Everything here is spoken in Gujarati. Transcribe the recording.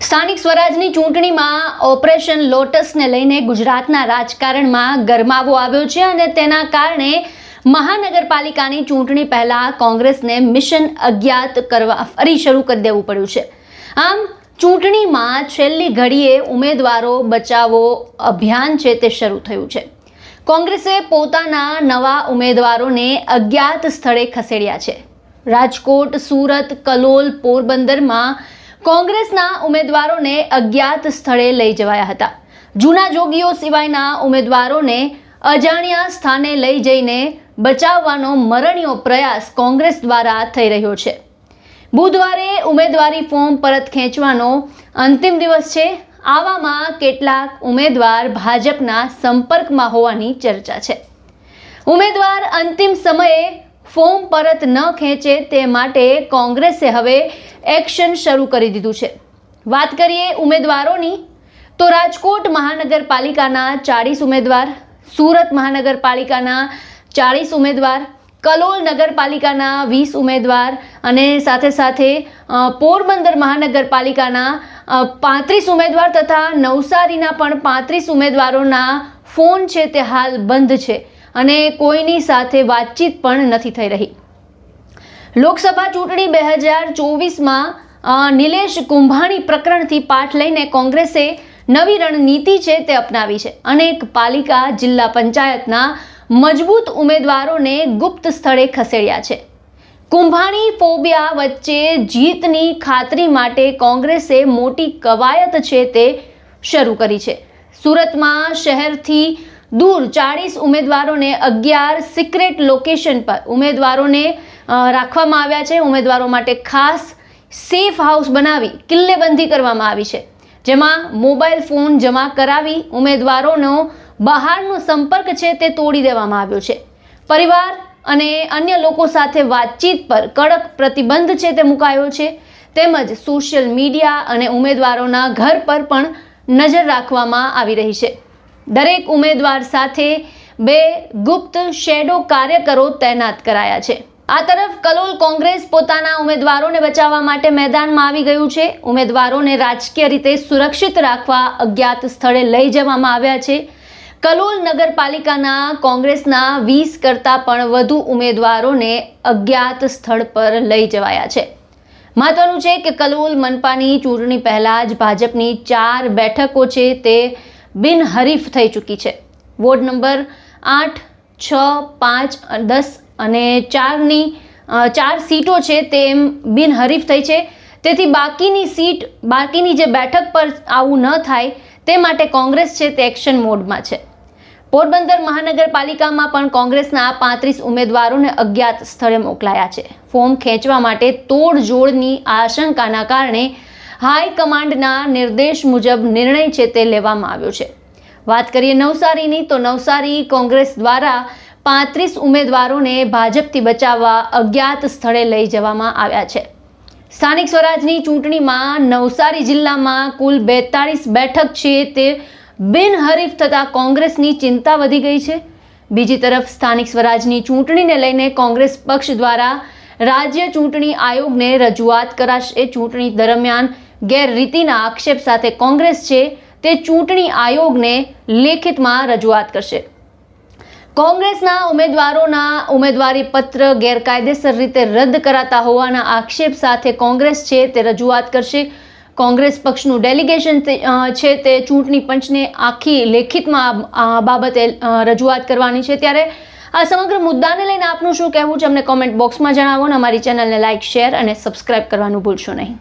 સ્થાનિક સ્વરાજની ચૂંટણીમાં ઓપરેશન લોટસને લઈને ગુજરાતના રાજકારણમાં ગરમાવો આવ્યો છે અને તેના કારણે મહાનગરપાલિકાની ચૂંટણી પહેલા કોંગ્રેસને મિશન અજ્ઞાત કરવા ફરી શરૂ કરી દેવું પડ્યું છે। આમ ચૂંટણીમાં છેલ્લી ઘડીએ ઉમેદવારો બચાવો અભિયાન છે તે શરૂ થયું છે। કોંગ્રેસે પોતાના નવા ઉમેદવારોને અજ્ઞાત સ્થળે ખસેડ્યા છે। રાજકોટ, સુરત, કલોલ, પોરબંદરમાં કોંગ્રેસના ઉમેદવારોને અજ્ઞાત સ્થળે લઈ જવાયા હતા। જૂના જોગીઓ સિવાયના ઉમેદવારોને અજાણ્યા સ્થાને લઈ જઈને બચાવવાનો મરણીયો પ્રયાસ કોંગ્રેસ દ્વારા થઈ રહ્યો છે। બુધવારે ઉમેદવારી ફોર્મ પરત ખેંચવાનો અંતિમ દિવસ છે। આવામાં કેટલાક ઉમેદવાર ભાજપના સંપર્કમાં હોવાની ચર્ચા છે। ઉમેદવાર અંતિમ સમયે ફોર્મ પરત ન ખેંચે તે માટે કોંગ્રેસે હવે એક્શન શરૂ કરી દીધું છે। વાત કરીએ ઉમેદવારોની તો રાજકોટ મહાનગરપાલિકાના 40 ઉમેદવાર, સુરત મહાનગરપાલિકાના 40 ઉમેદવાર, કલોલ નગરપાલિકાના 20 ઉમેદવાર અને સાથે પોરબંદર મહાનગરપાલિકાના 35 ઉમેદવાર તથા નવસારીના પણ 35 ઉમેદવારોના ફોન છે તે હાલ બંધ છે અને કોઈની સાથે વાતચીત પણ નથી થઈ રહી। લોકસભા ચૂંટણી 2024માં નિલેશ કુંભાણી પ્રકરણથી પાઠ લઈને કોંગ્રેસે નવી રણનીતિ છે તે અપનાવી છે। અનેક પાલિકા, જિલ્લા પંચાયતના મજબૂત ઉમેદવારોને ગુપ્ત સ્થળે ખસેડ્યા છે। કુંભાણી ફોબિયા વચ્ચે જીતની ખાતરી માટે કોંગ્રેસે મોટી કવાયત છે તે શરૂ કરી છે। સુરતમાં શહેરથી દૂર 40 ઉમેદવારોને 11 સિક્રેટ લોકેશન પર ઉમેદવારોને રાખવામાં આવ્યા છે। ઉમેદવારો માટે ખાસ સેફ હાઉસ બનાવી કિલ્લેબંધી કરવામાં આવી છે, જેમાં મોબાઈલ ફોન જમા કરાવી ઉમેદવારોનો બહારનો સંપર્ક છે તે તોડી દેવામાં આવ્યો છે। પરિવાર અને અન્ય લોકો સાથે વાતચીત પર કડક પ્રતિબંધ છે તે મુકાયો છે, તેમજ સોશિયલ મીડિયા અને ઉમેદવારોના ઘર પર પણ નજર રાખવામાં આવી રહી છે। દરેક ઉમેદવાર સાથે 2 ગુપ્ત શેડો કાર્યકરો તૈનાત કરાયા છે। આ તરફ કલોલ કોંગ્રેસ પોતાના ઉમેદવારોને બચાવવા માટે મેદાનમાં આવી ગયું છે। ઉમેદવારોને રાજકીય રીતે સુરક્ષિત રાખવા અજ્ઞાત સ્થળે લઈ જવામાં આવ્યા છે। કલોલ નગરપાલિકાના કોંગ્રેસના 20 કરતાં પણ વધુ ઉમેદવારોને અજ્ઞાત સ્થળ પર લઈ જવાયા છે। મહત્વનું છે કે કલોલ મનપાની ચૂંટણી પહેલા જ ભાજપની 4 બેઠકો છે તે બિનહરીફ થઈ ચૂકી છે। વોર્ડ નંબર 8, 6, 5, 10 અને 4 સીટો છે તે બિનહરીફ થઈ છે। તેથી બાકીની જે બેઠક પર આવું ન થાય તે માટે કોંગ્રેસ છે તે એક્શન મોડમાં છે। પોરબંદર મહાનગરપાલિકામાં પણ કોંગ્રેસના 35 ઉમેદવારોને અજ્ઞાત સ્થળે મોકલાયા છે। ફોર્મ ખેંચવા માટે તોડજોડની આશંકાના કારણે હાઈકમાન્ડના નિર્દેશ મુજબ નિર્ણય છે તે લેવામાં આવ્યો છે। વાત કરીએ નવસારીની તો નવસારી કોંગ્રેસ દ્વારા 35 ઉમેદવારોને ભાજપથી બચાવવા અજ્ઞાત સ્થળે લઈ જવામાં આવ્યા છે। સ્થાનિક સ્વરાજની ચૂંટણીમાં નવસારી જિલ્લામાં કુલ 42 બેઠક છે તે બિનહરીફ થતાં કોંગ્રેસની ચિંતા વધી ગઈ છે। બીજી તરફ સ્થાનિક સ્વરાજની ચૂંટણીને લઈને કોંગ્રેસ પક્ષ દ્વારા રાજ્ય ચૂંટણી આયોગને રજૂઆત કરાશે। ચૂંટણી દરમિયાન ગેરરીતિના આક્ષેપ સાથે કોંગ્રેસ છે તે ચૂંટણી આયોગને લેખિતમાં રજૂઆત કરશે। કોંગ્રેસના ઉમેદવારોના ઉમેદવારી પત્ર ગેરકાયદેસર રીતે રદ કરાતા હોવાના આક્ષેપ સાથે કોંગ્રેસ છે તે રજૂઆત કરશે। કોંગ્રેસ પક્ષનું ડેલિગેશન છે તે ચૂંટણી પંચને આખી લેખિતમાં આ બાબતે રજૂઆત કરવાની છે। ત્યારે આ સમગ્ર મુદ્દાને લઈને આપનું શું કહેવું છે અમને કોમેન્ટ બોક્સમાં જણાવો અને અમારી ચેનલને લાઇક, શેર અને સબસ્ક્રાઇબ કરવાનું ભૂલશો નહીં।